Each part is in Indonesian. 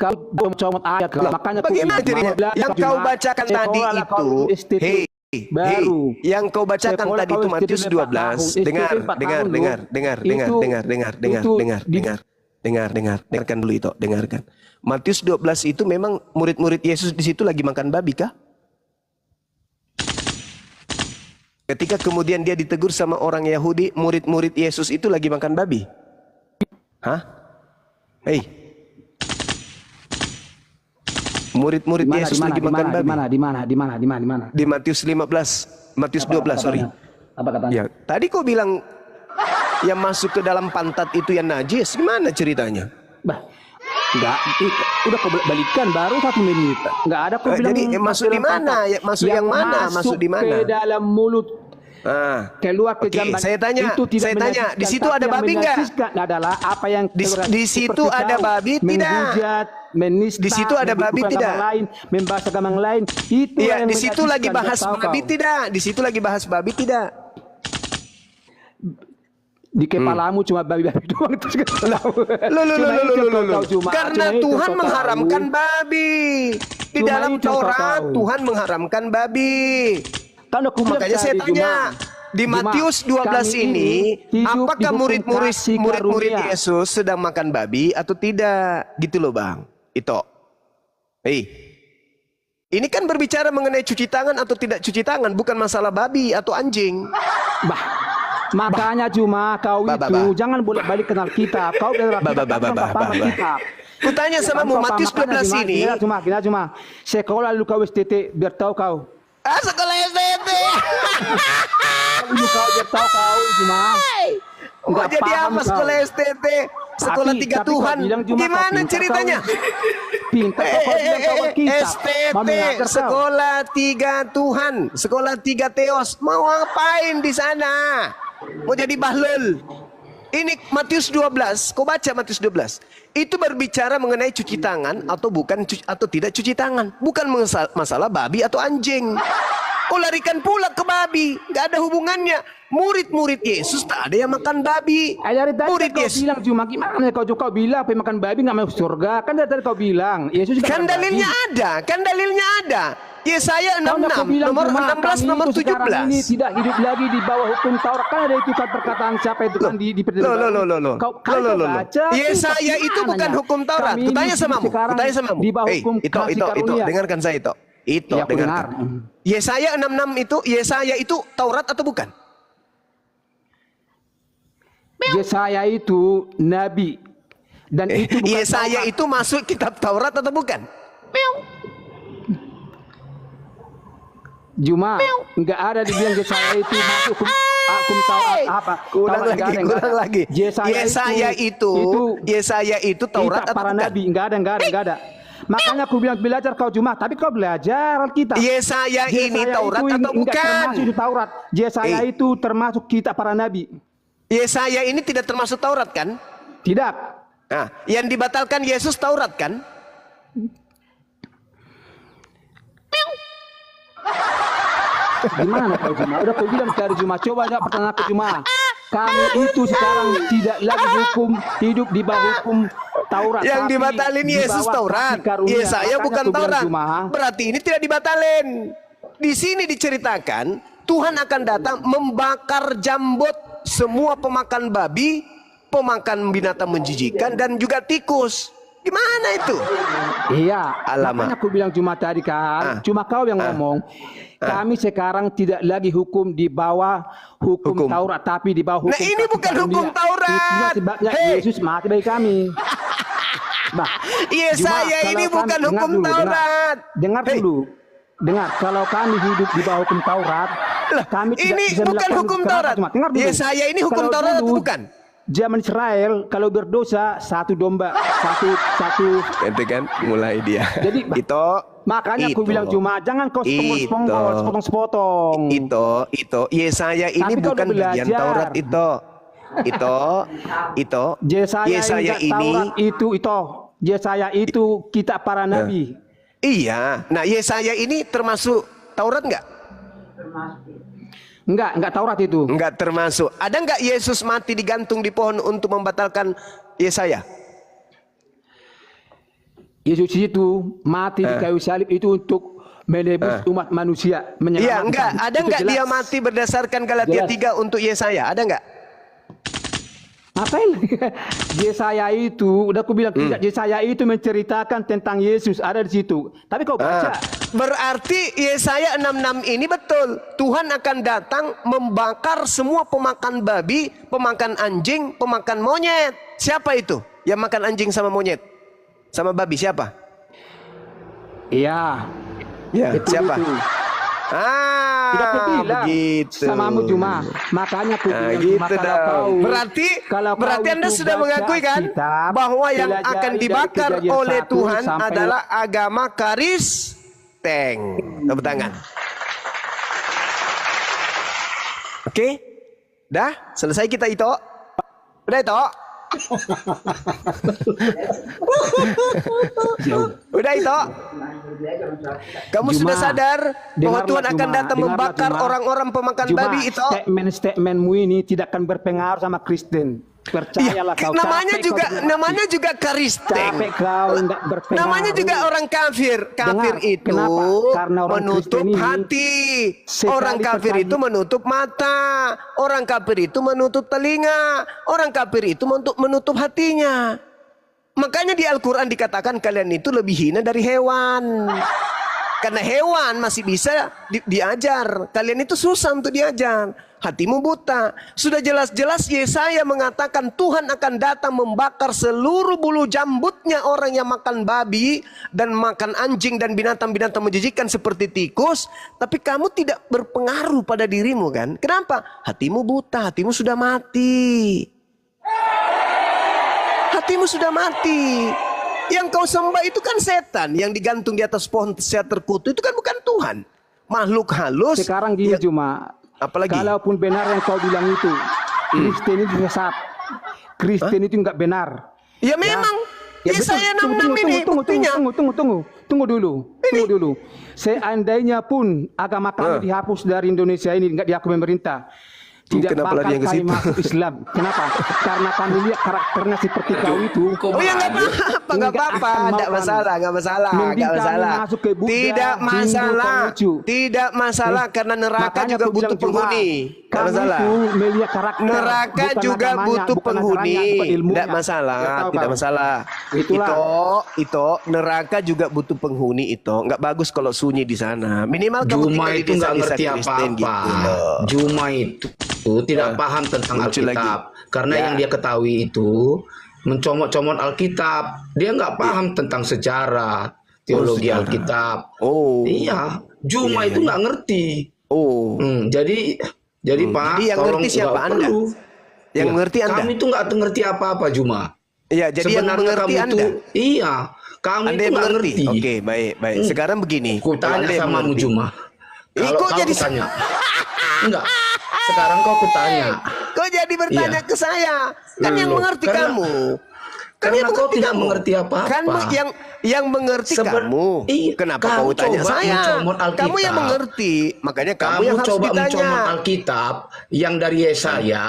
kau comot ayat. Makanya bagaimana ceritanya? Yang kau bacakan tadi itu, baru yang kau bacakan tadi itu Matius 12. Dengarkan dulu itu, dengarkan. Matius 12 itu memang murid-murid Yesus di situ lagi makan babi kah? Ketika kemudian dia ditegur sama orang Yahudi, murid-murid Yesus itu lagi makan babi. Hah? Hei. Murid-murid Yesus lagi makan babi. Di mana? Di Matius 15, Matius 12, sorry. Apa katanya? Ya, tadi kau bilang yang masuk ke dalam pantat itu yang najis. Gimana ceritanya? Bah, enggak, udah kau balikan baru 1 menit. Enggak ada kau bilang. Jadi masuk di mana? Ya, masuk yang mana? Masuk di mana? Ke dalam mulut. Keluar ke jamban. Saya tanya, di situ ada babi enggak? Adalah apa yang di situ ada babi tidak? Menghujat, menista, di situ ada babi tidak? Lain, membahas agama yang lain. Itu ya, yang di situ lagi bahas babi tidak? Di situ lagi bahas babi tidak? Di kepalamu cuma babi-babi doang itu. Karena Tuhan mengharamkan babi. Di dalam Taurat Tuhan mengharamkan babi. Makanya saya tanya, di Matius 12 ini, apakah murid-murid Yesus sedang makan babi atau tidak? Gitu loh Bang. Itu. Hei. Ini kan berbicara mengenai cuci tangan atau tidak cuci tangan, bukan masalah babi atau anjing. Makanya cuma kau itu jangan bolak-balik kenal kita. Kau kita. Kutanya sama mu Matius 12 ini. Cuma sekolah lu kau STT biar tahu kau. Sekolah STT. Lu kau biar tahu kau cuma. Enggak jadi apa sekolah STT? Sekolah 3 Tuhan. Gimana ceritanya? STT sekolah 3 Tuhan, sekolah 3 Theos. Mau ngapain di sana? Mau jadi bahlul? Ini Matius 12. Kau baca Matius 12. Itu berbicara mengenai cuci tangan atau bukan atau tidak cuci tangan. Bukan masalah babi atau anjing. Kau larikan pula ke babi, nggak ada hubungannya. Murid-murid Yesus tak ada yang makan babi. Murid Yesus bilang cuma gimana kau bilang makan babi nggak masuk surga, kan dari kau bilang Yesus kan dalilnya ada, Yesaya 66 nomor 16 nomor 17 ini tidak hidup lagi di bawah hukum Taurat, kan ada itu kan perkataan siapa itu kan di baca Yesaya itu bukan hukum Taurat. Kutanya samamu, di bawah hukum kasih karunia. Dengarkan saya itu dengarkan. Yesaya 66 itu, Yesaya itu Taurat atau bukan? Yesaya itu nabi dan itu bukan Yesaya itu masuk kitab Taurat atau bukan? Cuma enggak ada dibilang Yesaya itu masuk hukum Taurat apa? Kurang lagi. Yesaya itu Taurat atau para bukan? nabi enggak ada. Makanya aku bilang belajar kau cuma, tapi kau belajar kita. Yesaya ini Taurat atau bukan? Termasuk Taurat. Yesaya itu termasuk kitab para nabi. Yesaya ini tidak termasuk Taurat kan? Tidak. Nah, yang dibatalkan Yesus Taurat kan? Gimana kau cuma? Udah kau bilang cari cuma. Coba aja pertanyaan aku cuma. Kami itu sekarang tidak lagi hidup di bawah hukum Taurat. Yang dibatalin Yesus Taurat. Yesaya bukan Taurat. Berarti ini tidak dibatalin. Di sini diceritakan Tuhan akan datang membakar jambot semua pemakan babi, pemakan binatang menjijikan dan juga tikus. Gimana itu? Iya, makanya aku bilang cuma tadi kan, cuma kau yang ngomong. Kami sekarang tidak lagi hukum di bawah hukum Taurat, tapi di bawah hukum. Nah ini bukan hukum Taurat. Itulah sebabnya Yesus mati bagi kami. Yesaya ini bukan hukum Taurat. Dengar dulu. Dengar, kalau kami hidup di bawah hukum Taurat, kami tidak ini bisa bukan hukum Taurat. Yesaya ini hukum Taurat atau bukan? Zaman Israel kalau berdosa satu domba, satu. Itu kan mulai dia. Jadi itu makanya aku bilang cuma jangan kau sepotong. Itu Yesaya ini bukan bagian Taurat itu. Yesaya ini Yesaya itu kitab para nabi. Iya. Nah, Yesaya ini termasuk Taurat enggak? Enggak Taurat itu. Enggak termasuk. Ada enggak Yesus mati digantung di pohon untuk membatalkan Yesaya? Yesus itu mati di kayu salib itu untuk menebus umat manusia. Iya, enggak. Ada Itu enggak jelas. dia mati berdasarkan Galatia Jelas. 3 untuk Yesaya? Ada enggak? Ngapain? Yesaya itu, udah aku bilang tidak. Yesaya itu menceritakan tentang Yesus, ada di situ. Tapi kau baca. Berarti Yesaya 66 ini betul. Tuhan akan datang membakar semua pemakan babi, pemakan anjing, pemakan monyet. Siapa itu yang makan anjing sama monyet? Sama babi siapa? Iya. Ya, Betul siapa? itu. Tidak aku bilang begitu. samamu cuma. Makanya aku bilang Gitu cuma kalau dong. kau. Berarti kalau Anda itu sudah baca mengakui kan kitab, bahwa yang pelajari akan dari dibakar Kejadian oleh 1 Tuhan sampai adalah agama Kristen. Tepuk tangan. Oke? Dah? Selesai kita itu? Udah itu? Udah itu? Kamu sudah sadar bahwa Tuhan akan datang membakar orang-orang pemakan babi itu? Statement-statementmu ini tidak akan berpengaruh sama Kristen. Percayalah kau. Namanya juga Kristen. Capek kau enggak berpengaruh. Namanya juga orang kafir. Kafir itu kenapa? Karena orang menutup Kristen ini hati. Orang kafir itu menutup mata. Orang kafir itu menutup telinga. Orang kafir itu menutup hatinya. Makanya di Al-Quran dikatakan kalian itu lebih hina dari hewan. Karena hewan masih bisa diajar. Kalian itu susah untuk diajar. Hatimu buta. Sudah jelas-jelas Yesaya mengatakan Tuhan akan datang membakar seluruh bulu jambutnya orang yang makan babi dan makan anjing dan binatang-binatang menjijikkan seperti tikus. Tapi kamu tidak berpengaruh pada dirimu kan? Kenapa? Hatimu buta, hatimu sudah mati. Hatimu sudah mati. Yang kau sembah itu kan setan yang digantung di atas pohon sehat terkutuk, itu kan bukan Tuhan. Makhluk halus. Sekarang gini cuma. Apalagi? Kalaupun benar yang kau bilang itu, Kristen itu sesat. Kristen itu enggak benar. Ya memang. Yesaya 66 ini buktinya. Tunggu dulu. Seandainya pun agama kami dihapus dari Indonesia ini, enggak diakui pemerintah, tidak Kenapa bakal lari yang ke kami situ? masuk Islam. Kenapa? Karena kami lihat karakternya seperti kau itu. Oh ya nggak apa-apa, nggak masalah. Masuk ke Buddha, Tidak Hindu, masalah, Konghucu. tidak masalah karena neraka Makanya juga aku bilang butuh penghuni. Nggak Kami masalah. itu melihat karakter. Neraka bukan juga agamanya, butuh bukan penghuni. ajarannya, bukan ilmunya. Tidak masalah, Tahu tidak kau? masalah. Itulah. Itu neraka juga butuh penghuni itu. Nggak bagus kalau sunyi di sana. Minimal kamu Juma tinggal di itu nggak desa-desa ngerti Kristen apa-apa. gitu loh. Juma itu tidak paham tentang muncul Alkitab. Karena Ya. yang dia ketahui itu mencomot-comot Alkitab. Dia nggak paham tentang sejarah, teologi sejarah. Alkitab. Oh. Iya, Juma itu nggak ngerti. Oh. Jadi Pak, Jadi yang tolong ngerti siapa? nggak Anda? perlu. Yang Iya, ngerti Anda? Kami itu nggak ngerti apa-apa, Juma. Iya, jadi yang Sebenarnya mengerti kamu Anda. itu, iya, kamu Anda itu yang nggak mengerti. ngerti. Oke, baik. Sekarang begini. Ku tanya Anda yang sama mengerti. Juma. Kalau kok kau jadi kutanya. Enggak. Sekarang kau kutanya. Kau jadi bertanya Iya. ke saya. Kan yang Loh, mengerti karena- kamu. Karena yang kau mengerti tidak kamu. mengerti apa-apa. Kan yang mengerti kamu. Iya, Kenapa kamu kau tanya coba saya? mencomot Alkitab. Kamu yang mengerti. Makanya kamu Kamu yang harus coba ditanya. mencomot Alkitab yang dari Yesaya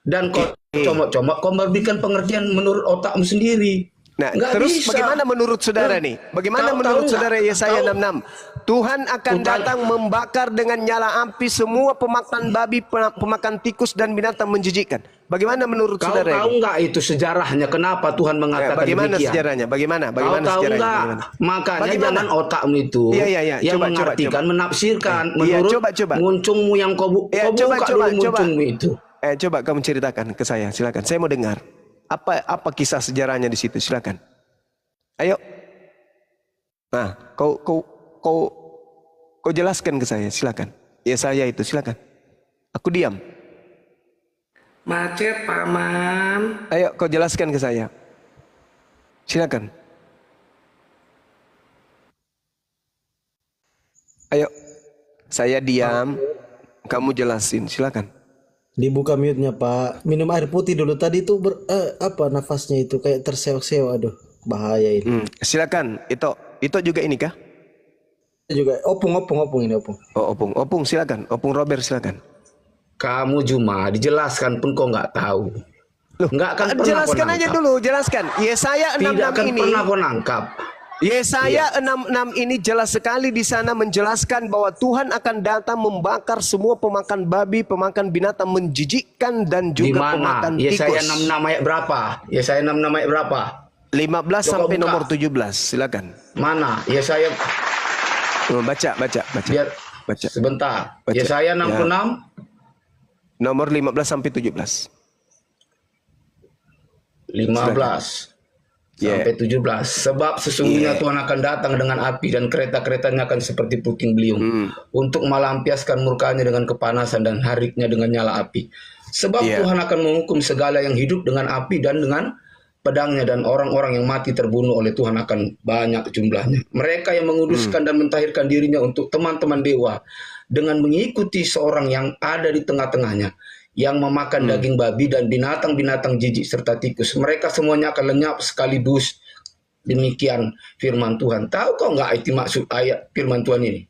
dan kau comot-comot, kau memberikan pengertian menurut otakmu sendiri. Nah, Nggak terus bisa. bagaimana menurut saudara nih? Bagaimana Tahu menurut nggak? saudara Yesaya Tahu. 66? Tuhan akan Kutanya. datang membakar dengan nyala api semua pemakan babi, pemakan tikus dan binatang menjijikkan. Bagaimana menurut Kau saudara tahu ini? nggak itu sejarahnya? Kenapa Tuhan mengatakan Bagaimana demikian? sejarahnya? Bagaimana Kau tahu sejarahnya? nggak? Bagaimana? Makanya Bagaimana? jangan otakmu itu Iya. yang Coba, mengartikan, coba. menafsirkan Iya, menurut coba. muncungmu yang kau Ya, kau buka dulu muncungmu itu. Coba kamu ceritakan ke saya, silakan. Saya mau dengar. Apa kisah sejarahnya di situ? Silakan. Ayo. Nah, kau jelaskan ke saya, silakan. Yesaya itu, silakan. Aku diam. Macet, Paman. Ayo, kau jelaskan ke saya. Silakan. Ayo. Saya diam. Kamu jelasin, silakan. Dibuka mute-nya, Pak. Minum air putih dulu. Tadi itu nafasnya itu kayak terseok-seok. Aduh, bahaya ini. Silakan. Itu juga ini kah? Juga opung ini opung. Oh, Opung silakan. Opung Robert silakan. Kamu Juma dijelaskan pun kau nggak tahu. Loh, Nggak akan pernah jelaskan kau aja nangkap. dulu, jelaskan. Yesaya 66 Tidak akan ini. pernah kau nangkap. Yesaya 66 ini jelas sekali di sana menjelaskan bahwa Tuhan akan datang membakar semua pemakan babi, pemakan binatang menjijikkan dan Di juga mana? pemakan Yesaya tikus. 66 ayat berapa? Yesaya 66 ayat berapa? 15 Coba sampai buka. nomor 17. Silakan. Mana? Yesaya Baca. biar Baca. sebentar. Baca. Yesaya 66 Nomor 15 sampai 17. 15 sampai 17. Sebab sesungguhnya Tuhan akan datang dengan api dan kereta-keretanya akan seperti puting beliung untuk melampiaskan murkanya dengan kepanasan dan hariknya dengan nyala api. Sebab Tuhan akan menghukum segala yang hidup dengan api dan dengan pedangnya, dan orang-orang yang mati terbunuh oleh Tuhan akan banyak jumlahnya. Mereka yang menguduskan dan mentahirkan dirinya untuk teman-teman dewa dengan mengikuti seorang yang ada di tengah-tengahnya, yang memakan daging babi dan binatang-binatang jijik serta tikus. Mereka semuanya akan lenyap sekaligus. Demikian firman Tuhan. Tahu kau nggak itu maksud ayat firman Tuhan ini?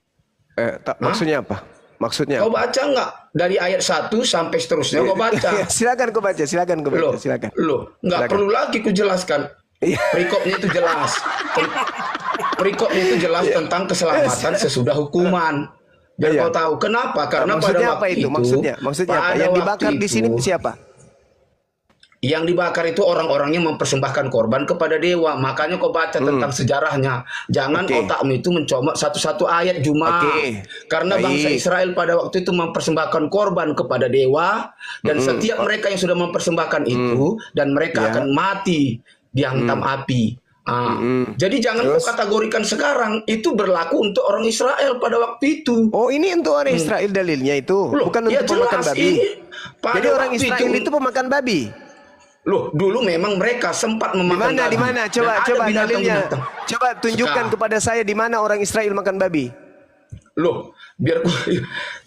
Maksudnya apa? Maksudnya Kau apa? baca nggak dari ayat 1 sampai seterusnya? Kau baca. Silakan kau baca, silakan. Loh, Silakan. nggak perlu lagi ku jelaskan. Perikopnya itu jelas. Perikopnya itu jelas tentang keselamatan sesudah hukuman. Dan kau tahu kenapa? Karena maksudnya pada apa waktu itu? Maksudnya apa? pada Yang waktu dibakar di sini itu, siapa? Yang dibakar itu orang-orang yang mempersembahkan korban kepada dewa. Makanya kau baca tentang sejarahnya. Jangan otakmu itu mencomot satu-satu ayat Juma. Karena bangsa Israel pada waktu itu mempersembahkan korban kepada dewa. Dan setiap mereka yang sudah mempersembahkan itu, dan mereka akan mati dihantam api. Jadi jangan kau kategorikan sekarang. Itu berlaku untuk orang Israel pada waktu itu. Oh, ini untuk orang Israel dalilnya itu. Loh, Bukan ya untuk pemakan jelas, babi. pada Jadi orang waktu Israel itu pemakan babi. Loh, dulu memang mereka sempat memakan babi. Di mana? Dan Coba ada dalilnya. binatang-binatang. Coba tunjukkan kepada saya di mana orang Israel makan babi. Loh, biar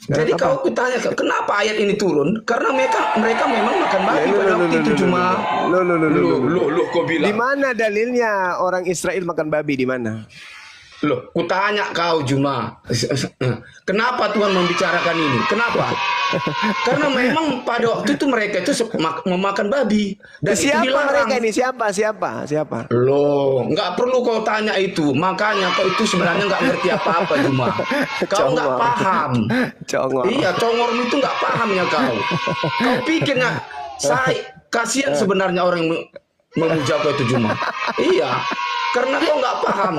jadi kau kutanya, kenapa ayat ini turun? Karena mereka memang makan babi pada waktu itu cuma. Loh, kau bilang. Di mana dalilnya orang Israel makan babi, di mana? Loh, kutanya kau Juma. Kenapa Tuhan membicarakan ini? Kenapa? Karena memang pada waktu itu mereka itu memakan babi. Dan Siapa itu dilarang. mereka ini? Siapa? Loh, nggak perlu kau tanya itu. Makanya kau itu sebenarnya nggak ngerti apa-apa Juma. Kau nggak paham. Congor. Iya, congormu itu nggak pahamnya kau. Kau pikir nggak? Saya kasihan sebenarnya orang yang memuja kau itu Juma. Iya, karena kau nggak paham.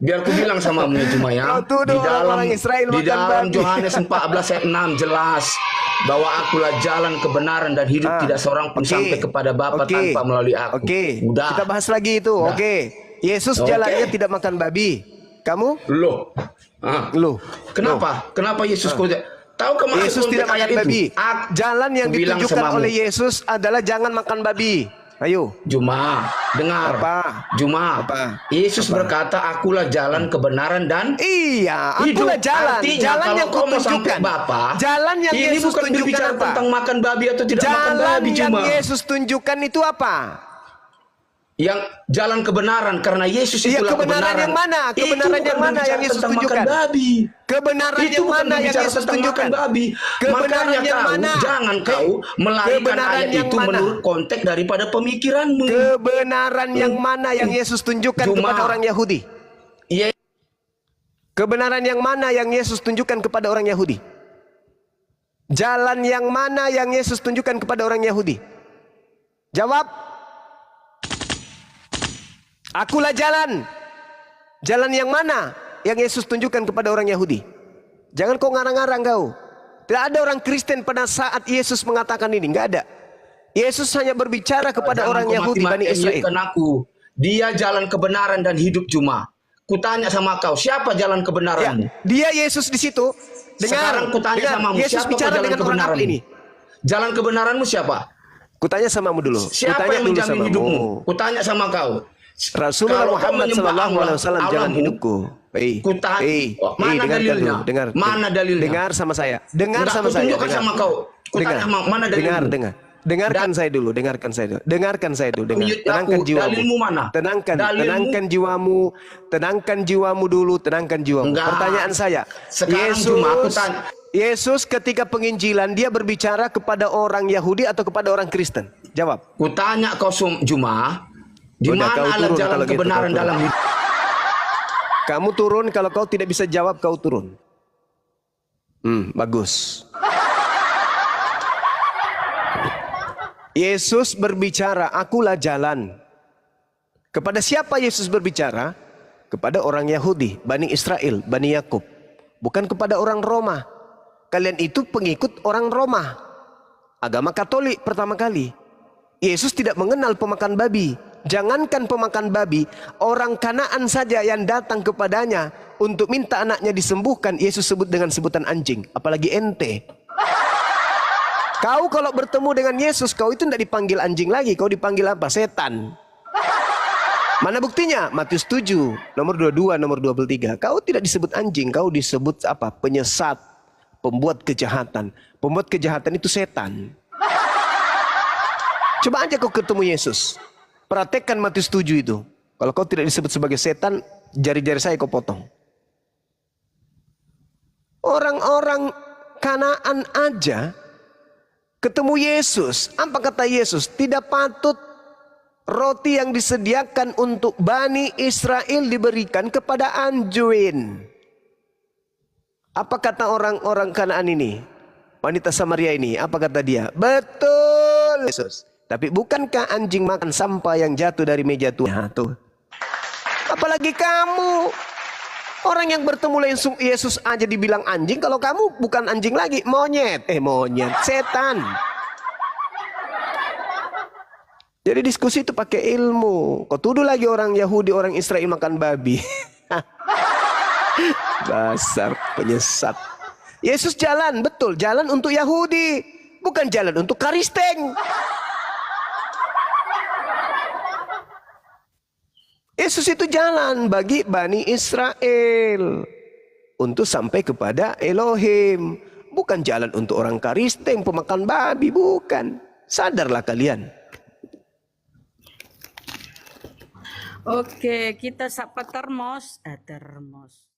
Biar ku bilang sama Juma ya. Di dalam Yohanes 14 ayat 6 jelas bahwa akulah jalan kebenaran dan hidup, tidak seorang pun sampai kepada Bapa tanpa melalui aku. Udah. Kita bahas lagi itu. Yesus jalannya tidak makan babi. Kamu? Loh. Kenapa? Kenapa Yesus kau tahu kemarin Yesus tidak makan babi. Jalan yang bilang ditunjukkan samamu. oleh Yesus adalah jangan makan babi. Ayo. Juma, dengar. Apa? Juma. Yesus berkata, akulah jalan kebenaran dan Iya, akulah jalan. Artinya, Jalan kalau yang kau mau sampai kutunjukkan. Bapa, Jalan yang ini Yesus bukan tunjukkan berbicara apa? tentang makan babi atau tidak makan Jalan babi, yang Juma. Yesus tunjukkan itu apa? Yang jalan kebenaran, karena Yesus Iya, itulah kebenaran yang mana? Kebenaran yang mana yang Yesus tunjukkan? Makan babi. Kebenaran Itu yang bukan mana yang berbicara Yesus tentang tunjukkan? makan babi. Kebenaran Makanya yang kau, mana? jangan kau melarikan Kebenaran ayat yang itu mana? menurut konteks daripada pemikiranmu. Kebenaran yang mana yang Yesus tunjukkan Juma. kepada orang Yahudi? Iya. Kebenaran yang mana yang Yesus tunjukkan kepada orang Yahudi? Jalan yang mana yang Yesus tunjukkan kepada orang Yahudi? Jawab. Akulah jalan. Jalan yang mana yang Yesus tunjukkan kepada orang Yahudi? Jangan kau ngarang-ngarang kau. Tidak ada orang Kristen pada saat Yesus mengatakan ini. Enggak ada. Yesus hanya berbicara kepada orang Yahudi, Bani Israel. Aku. Dia jalan kebenaran dan hidup Juma. Kutanya sama kau, siapa jalan kebenaranmu? Dia Yesus di situ. Sekarang kutanya samamu, Yesus siapa bicara jalan dengan orang kebenaranmu? ini. Jalan kebenaranmu siapa? Kutanya samamu dulu. Siapa Kutanya yang dulu menjamin samamu. hidupmu? Kutanya sama kau. Rasulullah Kalau kau Muhammad menyembah sallallahu alaihi wasallam jalan Allahmu, hidupku. mana dengarkan dalilnya? dulu, dengar. Mana dalilnya? Dengar sama saya. Dengar Enggak, sama saya. kutunjukkan sama kau. Kutanya mana dalilmu? Dengar. Dengarkan saya dulu. Dengar. Tenangkan jiwamu. Dalilmu mana? Tenangkan jiwamu. Tenangkan jiwamu dulu. Tenangkan jiwamu. Enggak. Pertanyaan saya. Sekarang cuma aku tanya. Yesus ketika penginjilan dia berbicara kepada orang Yahudi atau kepada orang Kristen? Jawab. Kutanya kau Juma, di Udah, mana kau alat turun jalan kalau gitu, kebenaran kau turun. dalam hidup? Kamu turun, kalau kau tidak bisa jawab, kau turun. Bagus. Yesus berbicara, akulah jalan. Kepada siapa Yesus berbicara? Kepada orang Yahudi, Bani Israel, Bani Yakub. Bukan kepada orang Roma. Kalian itu pengikut orang Roma. Agama Katolik pertama kali. Yesus tidak mengenal pemakan babi. Jangankan pemakan babi, orang Kanaan saja yang datang kepadanya untuk minta anaknya disembuhkan, Yesus sebut dengan sebutan anjing. Apalagi ente. Kau kalau bertemu dengan Yesus, kau itu tidak dipanggil anjing lagi. Kau dipanggil apa? Setan. Mana buktinya? Matius 7, nomor 22, nomor 23. Kau tidak disebut anjing, kau disebut apa? Penyesat, pembuat kejahatan. Pembuat kejahatan itu setan. Coba aja kau ketemu Yesus. Praktekkan Matius 7 itu. Kalau kau tidak disebut sebagai setan, jari-jari saya kau potong. Orang-orang Kanaan aja ketemu Yesus. Apa kata Yesus? Tidak patut roti yang disediakan untuk Bani Israel diberikan kepada anjing. Apa kata orang-orang Kanaan ini? Wanita Samaria ini, apa kata dia? Betul Yesus. Tapi bukankah anjing makan sampah yang jatuh dari meja Tuhan? Tuh. Apalagi kamu. Orang yang bertemu langsung Yesus aja dibilang anjing. Kalau kamu bukan anjing lagi, monyet. Monyet, setan. Jadi diskusi itu pakai ilmu. Kau tuduh lagi orang Yahudi, orang Israel makan babi. Dasar penyesat. Yesus jalan, betul. Jalan untuk Yahudi. Bukan jalan untuk Kristen. Yesus itu jalan bagi Bani Israel untuk sampai kepada Elohim. Bukan jalan untuk orang Kristen, pemakan babi, bukan. Sadarlah kalian. Oke, kita sapa termos. Termos.